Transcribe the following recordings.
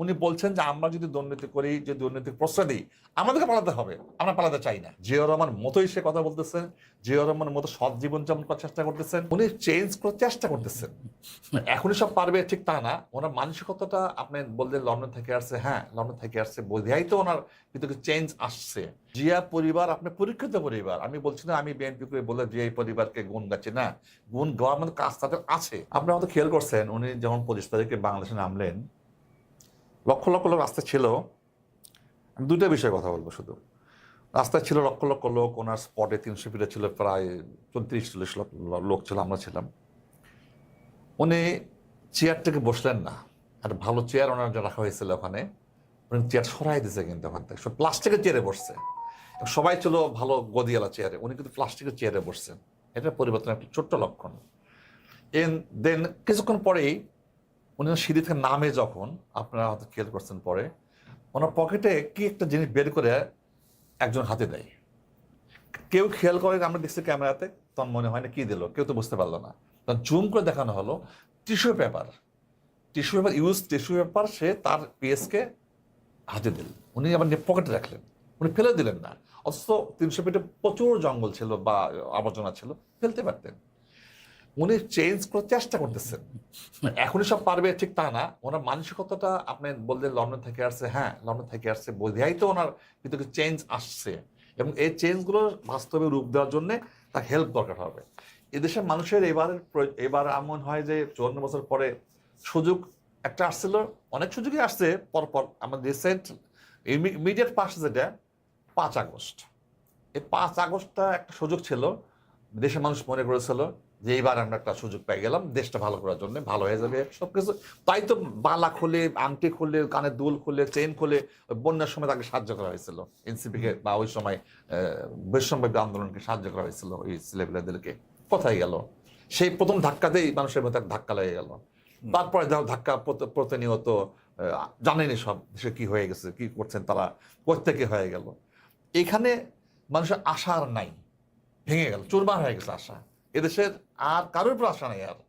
উনি বলছেন যে আমরা যদি দুর্নীতি করি, যদি দুর্নীতির প্রশ্রয় দিই, আমাদেরকে পালাতে হবে, আমরা পালাতে চাই না। জিয়াউর রহমান মতোই সে কথা বলতেছেন, জিয়াউর রহমানের মতো সৎ জীবন যাপন করার চেষ্টা করতেছেন, উনি চেঞ্জ করার চেষ্টা করতেছেন। এখনই সব পারবে ঠিক তা না, ওনার মানসিকতাটা আপনি বললেন লন্ডন থেকে আসছে, হ্যাঁ লন্ডন থেকে আসছে, বোঝাই তো ওনার ভিতরে চেঞ্জ আসছে। জিয়া পরিবার আপনি পরীক্ষিত পরিবার, আমি বলছি না আমি বিএনপি করে বলে জিয়া পরিবারকে গুণ গাচ্ছি না, গুণ গাওয়ার মতো কাজ তাদের আছে। আপনি হয়তো খেয়াল করছেন উনি যখন 25 তারিখে বাংলাদেশে নামলেন, লক্ষ লক্ষ লোক রাস্তায় ছিল। আমি দুইটা বিষয়ে কথা বলবো শুধু। রাস্তায় ছিল লক্ষ লক্ষ লোক, ওনার স্পটে 300 ফিটে ছিল প্রায় 34-40 লোক ছিল, আমরা ছিলাম। উনি চেয়ার থেকে বসলেন না, একটা ভালো চেয়ার ওনার রাখা হয়েছিল ওখানে, উনি চেয়ার সরাই দিয়েছে কিন্তু ওখান থেকে, সব প্লাস্টিকের চেয়ারে বসছে। সবাই ছিল ভালো গদিওয়ালা চেয়ারে, উনি কিন্তু প্লাস্টিকের চেয়ারে বসছেন। এটা পরিবর্তনের একটা ছোট্ট লক্ষণ। দেন কিছুক্ষণ পরেই উনি সিঁড়ি থেকে নামে যখন, আপনারা হয়তো খেয়াল করছেন পরে, ওনার পকেটে কি একটা জিনিস বের করে একজন হাতে দেয়। কেউ খেয়াল করে, আমরা দেখছি ক্যামেরাতে, তখন মনে হয় না কি দিল, কেউ তো বুঝতে পারলো না। তখন জুম করে দেখানো হলো টিস্যু পেপার টিস্যু পেপার সে তার পিএসকে হাতে দিল। উনি আবার পকেটে রাখলেন, উনি ফেলে দিলেন না। অথচ 300 ফিটে প্রচুর জঙ্গল ছিল বা আবর্জনা ছিল, ফেলতে পারতেন। উনি চেঞ্জ করার চেষ্টা করতেছেন। এখনই সব পারবে ঠিক তা না, ওনার মানসিকতাটা আপনি বললেন লন্ডন থেকে আসছে, হ্যাঁ লন্ডন থেকে আসছে, বোঝাই তো ওনার ভিতরে চেঞ্জ আসছে। এবং এই চেঞ্জগুলো বাস্তবে রূপ দেওয়ার জন্য তার হেল্প দরকার হবে। এদেশের মানুষের এবার এমন হয় যে 54 বছর পরে সুযোগ একটা আসছিল, অনেক সুযোগই আসছে পরপর। আমাদের রিসেন্ট ইমিডিয়েট পাস যেটা 5 আগস্ট, এই 5 আগস্টটা একটা সুযোগ ছিল। দেশের মানুষ মনে করেছিল যে এইবার আমরা একটা সুযোগ পেয়ে গেলাম দেশটা ভালো করার জন্য, ভালো হয়ে যাবে সবকিছু। তাই তো বালা খুলে, আংটি খুলে, কানের দুল খুলে, চেন খুলে বন্যার সময় তাকে সাহায্য করা হয়েছিল, এনসিপিকে বা ওই সময় বৈষম্যবিরোধী আন্দোলনকে সাহায্য করা হয়েছিল ওই ছেলেপেলেদেরকে। কোথায় গেল? সেই প্রথম ধাক্কাতেই মানুষের মধ্যে ধাক্কা লেগে গেল। তারপরে ধাক্কা প্রতিনিয়ত জানেনি সব দেশে কি হয়ে গেছে, কি করছেন তারা, কোত্থেকে হয়ে গেল। এখানে মানুষের আশা আর নাই, ভেঙে গেল, চুরমার হয়ে গেছে আশা। এদেশের আর কারোর উপর আশা নেই আর।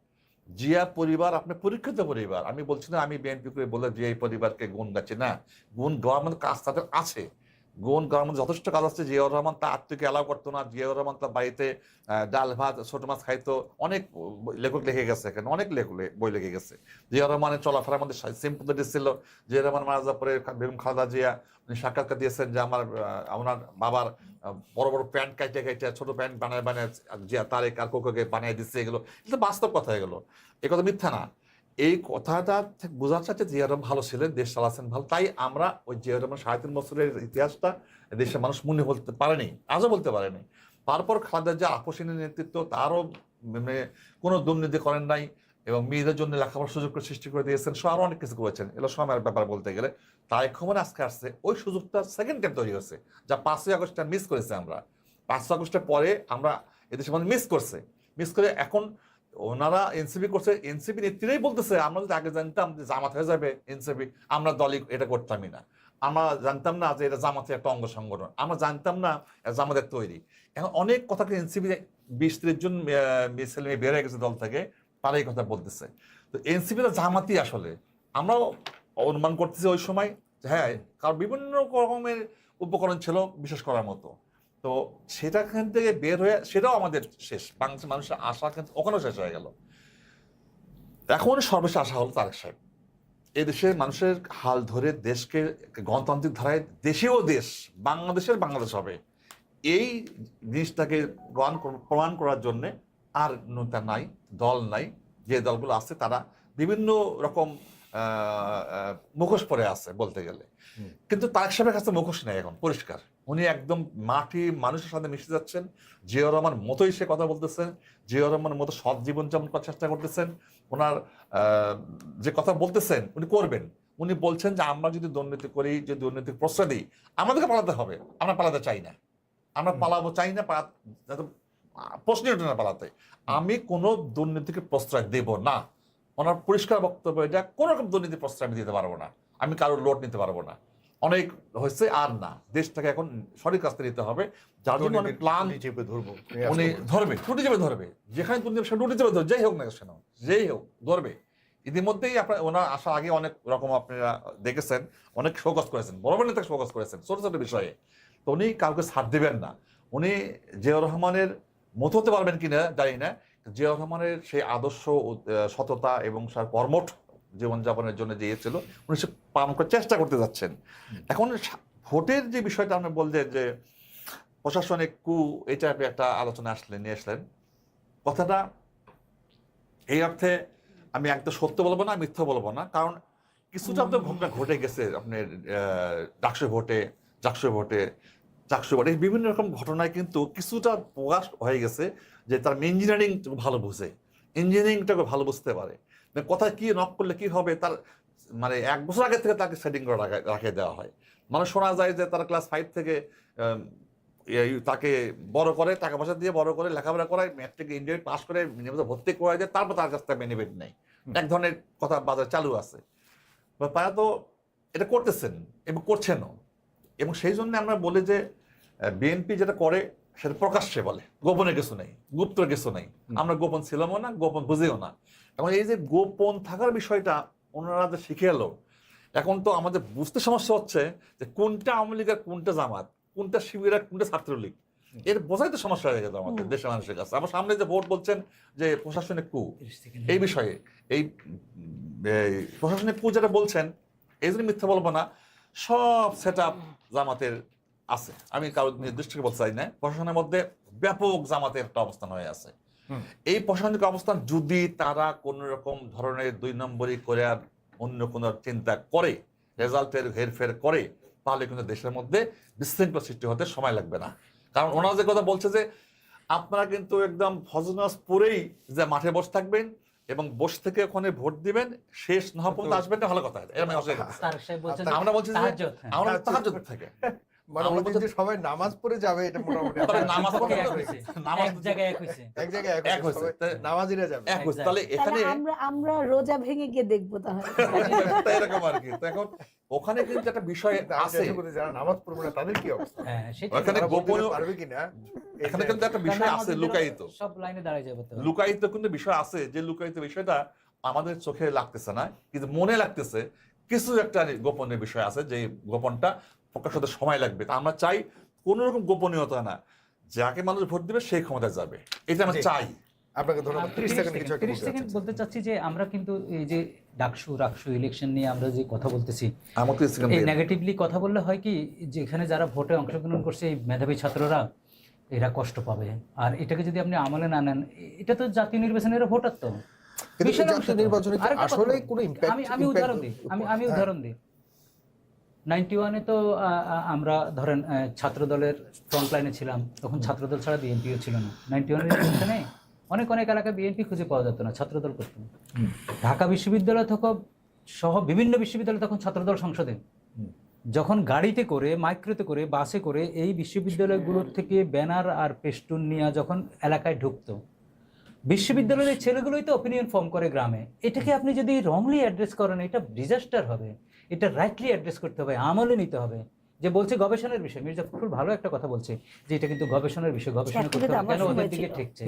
জিয়া পরিবার আপনি পরীক্ষিত পরিবার, আমি বলছি না আমি বিএনপি করে বলে জিয়া পরিবারকে গুণ গাচ্ছি না, গুণ গাওয়ার মতো কাজ তাদের আছে। গুণ গাওয়ার মধ্যে যথেষ্ট কাজ আছে। জিয়াউর রহমান তার আত্মীয়কে অ্যালাউ করতো না, জিয়াউর রহমান তার বাড়িতে ডাল ভাত ছোট মাছ খাইতো। অনেক লেখক লিখে গেছে, এখানে অনেক বই লেগে গেছে। জিয়াউর রহমানের চলাফেরার মধ্যে সিম্পলিটি ছিল। জিয়াউর রহমান মারা যাওয়ার পরে বেগম খালেদা জিয়া উনি সাক্ষাৎকার দিয়েছেন যে আমার বাবার বড় বড় প্যান্ট কাইটে কাইটে ছোট প্যান্ট বানায় বানায় জিয়া তারেক আর কোকোকে বানিয়ে দিচ্ছে। এগুলো এটা বাস্তব কথা, এগুলো এ কথা মিথ্যা না। এই কথাটা বোঝার সাথে জিয়াউর রহমান ভালো ছিলেন, দেশ চালাচ্ছেন ভালো, তাই আমরা ওই জিয়াউর রহমান 3.5 বছরের ইতিহাসটা দেশের মানুষ মনে বলতে পারেনি, আজও বলতে পারেনি। তারপর খালেদা জিয়া আপসীনের নেতৃত্ব, তারও মানে কোনো দুর্নীতি করেন নাই এবং মেয়েদের জন্য লেখাপড়ার সুযোগ সৃষ্টি করে দিয়েছেন, সব আরো অনেক কিছু করেছেন। এগুলো সময়ের ব্যাপার বলতে গেলে। তাই খবর আজকে আসছে ওই সুযোগটা সেকেন্ড টাইম তৈরি হয়েছে, যা 5ই আগস্টটা মিস করেছে আমরা। 5 আগস্টের পরে আমরা এদেশের মানুষ মিস করে এখন ওনারা এনসিপি করছে, এনসিপি নেত্রীরাই বলতেছে আমরা যদি আগে জানতাম যে জামাত হয়ে যাবে এনসিপি, আমরা দলই এটা করতামই না। আমরা জানতাম না যে এটা জামাতের একটা অঙ্গ সংগঠন, আমরা জানতাম না জামাতের তৈরি। এখন অনেক কথাকে এনসিপি 20-30 জন ছেলে মেয়ে বের হয়ে গেছে দল থেকে, তারা এই কথা বলতেছে। তো এনসিপি তো জামাতই আসলে। আমরাও অনুমান করতেছি ওই সময় হ্যাঁ, কারণ বিভিন্ন রকমের উপকরণ ছিল বিশেষ করার মতো। তো সেটাখান থেকে বের হয়ে সেটাও আমাদের শেষ, বাংলাদেশের মানুষের আশা কিন্তু ওখানেও শেষ হয়ে গেল। এখন সর্বশেষ আশা হলো তারেক সাহেব এদেশের মানুষের হাল ধরে দেশকে গণতান্ত্রিক ধারায় দেশেও দেশ, বাংলাদেশ হবে, এই জিনিসটাকে প্রমাণ করার জন্য আর নেতা নাই, দল নাই। যে দলগুলো আছে তারা বিভিন্ন রকম মুখোশ পরে আছে বলতে গেলে, কিন্তু তারেক সাহেবের কাছে মুখোশ নেই এখন, পরিষ্কার। উনি একদম মাটি মানুষের সাথে মিশে যাচ্ছেন, জিয়াউর রহমান মতোই সে কথা বলতেছেন, জিয়াউর রহমানের মতো সৎ জীবন যাপন করার চেষ্টা করতেছেন। ওনার যে কথা বলতেছেন উনি করবেন। উনি বলছেন যে আমরা যদি দুর্নীতি করি, যদি দুর্নীতির প্রশ্রয় দিই, আমাদেরকে পালাতে হবে, আমরা পালাতে চাই না, আমরা পালাবো চাই না, প্রশ্নই ওঠে না পালাতে। আমি কোনো দুর্নীতিকে প্রশ্রয় দেব না, ওনার পরিষ্কার বক্তব্য এটা। কোন রকম দুর্নীতি প্রশ্রয় আমি দিতে পারবো না, আমি কারোর লোড নিতে পারবো না, অনেক হয়েছে আর না, দেশটাকে এখন সঠিক রাস্তায় নিতে হবে। যার জন্য অনেক প্ল্যান উনি ধরবে, ত্রুটি চেপে ধরবে, যেখানে দুর্নীতি সে ত্রুটি চেপে ধরবে, যেই হোক না কেন, যেই হোক ধরবে। ইতিমধ্যেই আপনার ওনার আসার আগে অনেক রকম আপনারা দেখেছেন, অনেক শোকজ করেছেন, বড় বড় নেতা শোকজ করেছেন ছোট ছোট বিষয়ে। তো উনি কাউকে ছাড় দেবেন না। উনি জিয়াউর রহমানের মতো হতে পারবেন কিনা জানি না, জিয়াউর রহমানের সেই আদর্শ, সততা এবং কর্মঠ জীবনযাপনের জন্য যে ছিল উনি সে পালন করার চেষ্টা করতে যাচ্ছেন। এখন ভোটের যে বিষয়টা আপনি বললেন যে প্রশাসনিক কু, এটা একটা আলোচনা নিয়ে আসলেন কথাটা, এই অর্থে আমি একদম সত্য বলবো না, মিথ্যা বলবো না, কারণ কিছুটা তো ঘটনা ঘটে গেছে আপনার ডাকসু ভোটে বিভিন্ন রকম ঘটনায় কিন্তু কিছুটা প্রকাশ হয়ে গেছে যে তার ইঞ্জিনিয়ারিং ভালো বুঝে, ইঞ্জিনিয়ারিংটাকে ভালো বুঝতে পারে, কোথায় কি নক করলে কি হবে তার মানে 1 বছর আগে থেকে তাকে সেটিং করে রাখে দেওয়া হয়। মানে শোনা যায় যে তারা ক্লাস 5 থেকে তাকে বড় করে, টাকা পয়সা দিয়ে বড় করে লেখাপড়া করায়, ম্যাট্রিক ইন্টারমিডিয়েট পাস করে মিনিমাম ভর্তি করা যায়, তারপর তার কাছ থেকে বেনিফিট নেই। এক ধরনের কথা বাজার চালু আছে, তারা তো এটা করতেছেন এবং করছেনও। এবং সেই জন্য আমরা বলি যে বিএনপি যেটা করে সেটা প্রকাশ্যে বলে, গোপনে কিছু নেই, গুপ্ত কিছু নেই। আমরা গোপন ছিলামও না, গোপন বুঝিও না। এবং এই যে গোপন থাকার বিষয়টা ওনারা যে শিখে এলো, এখন তো আমাদের বুঝতে সমস্যা হচ্ছে যে কোনটা আওয়ামী লীগ আর কোনটা জামাত, কোনটা শিবির আর কোনটা ছাত্রলীগ, এর বোঝাই তো সমস্যা হয়ে গেছে আমাদের দেশের মানুষের কাছে। আমার সামনে যে ভোট বলছেন যে প্রশাসনিক কু, এই বিষয়ে এই প্রশাসনিক কু যেটা বলছেন, এই জন্য মিথ্যা বলবো না, সব সেট আপ জামাতের আছে। আমি কারো নির্দিষ্ট বলতে চাই না, প্রশাসনের মধ্যে ব্যাপক জামাতের একটা অবস্থান হয়ে আছে। এই প্রশাসনিক অবস্থান যদি তারা কোন রকম ধরনের 2 নম্বরই করে আর অন্য কোন চিন্তা করে, রেজাল্টের হেরফের করে, তাহলে কিন্তু দেশের মধ্যে বিশৃঙ্খলা সৃষ্টি হতে সময় লাগবে না। কারণ ওনারা যে কথা বলছে যে আপনারা কিন্তু একদম ফজর নামাজ পড়েই যে মাঠে বসে থাকবেন এবং বসে থেকে ওখানে ভোট দিবেন, শেষ না হওয়া পর্যন্ত আসবেন না, ভালো কথা। আমরা বলছি যে আমরা তাহাজ্জুদ থেকে মানে সবাই নামাজ পড়ে যাবে, এটা মোটামুটি নামাজ পড়ে এক জায়গায় এক হইছে, নামাজিরা যাবে এক হইছে। তাহলে এখানে আমরা রোজা ভেঙে গিয়ে দেখবো তাহলে এরকম আর কি। তো এখন ওখানে কিন্তু একটা বিষয় আছে, যারা নামাজ পড়বে না তাদের কি অবস্থা, ওখানে গোপন পারবে কিনা, এখানে কিন্তু একটা বিষয় আছে লুকায়িত, সব লাইনে দাঁড়ায় যাবে তো। লুকায়িত কিন্তু বিষয় আছে, যে লুকায়িত বিষয়টা আমাদের চোখে লাগতেছে না, কিন্তু মনে লাগতেছে কিছু একটা গোপনীয় বিষয় আছে, যে গোপনটা প্রকাশ হতে সময় লাগবে। তা আমরা চাই কোন রকম গোপনীয়তা না, যাকে মানুষ ভোট দিবে সেই ক্ষমতায় যাবে, এটা আমরা চাই। আপনাকে ধন্যবাদ। 30 সেকেন্ড বলতে চাচ্ছি যে আমরা কিন্তু এই যে রাকসু ইলেকশন নিয়ে আমরা যে কথা বলতেছি, এই নেগেটিভলি কথা বললে হয় কি, যেখানে যারা ভোটে অংশগ্রহণ করছে এই মেধাবী ছাত্ররা, এরা কষ্ট পাবে। আর এটাকে যদি আপনি আমলে না নেন, এটা তো জাতীয় নির্বাচনের ভোটার, তো আমি উদাহরণ দিই 91-এ তো আমরা ধরেন ছাত্র দলের ফ্রন্ট লাইনে ছিলাম, তখন ছাত্র দল ছাড়া বিএনপিও ছিল না। 91-এর ইলেকশনে অনেক এলাকায় বিএনপি খুঁজে পাওয়া যেত না, ছাত্র দল করত। ঢাকা বিশ্ববিদ্যালয় সহ বিভিন্ন বিশ্ববিদ্যালয় তখন ছাত্রদল সংসদে, যখন গাড়িতে করে, মাইক্রোতে করে, বাসে করে এই বিশ্ববিদ্যালয়গুলোর থেকে ব্যানার আর পেস্টুন নিয়ে যখন এলাকায় ঢুকতো, বিশ্ববিদ্যালয়ের ছেলেগুলোই তো অপিনিয়ন ফর্ম করে গ্রামে। এটাকে আপনি যদি রংলি অ্যাড্রেস করেন, এটা ডিজাস্টার হবে। এটা রাইটলি অ্যাড্রেস করতে হবে, আমলে নিতে হবে। যে বলছে গবেষণার বিষয়, মির্জা ফখরুল ভালো একটা কথা বলছে যে এটা কিন্তু গবেষণার বিষয়, গবেষণা করতে হবে, কেন ওদের দিকে ঠেকছে।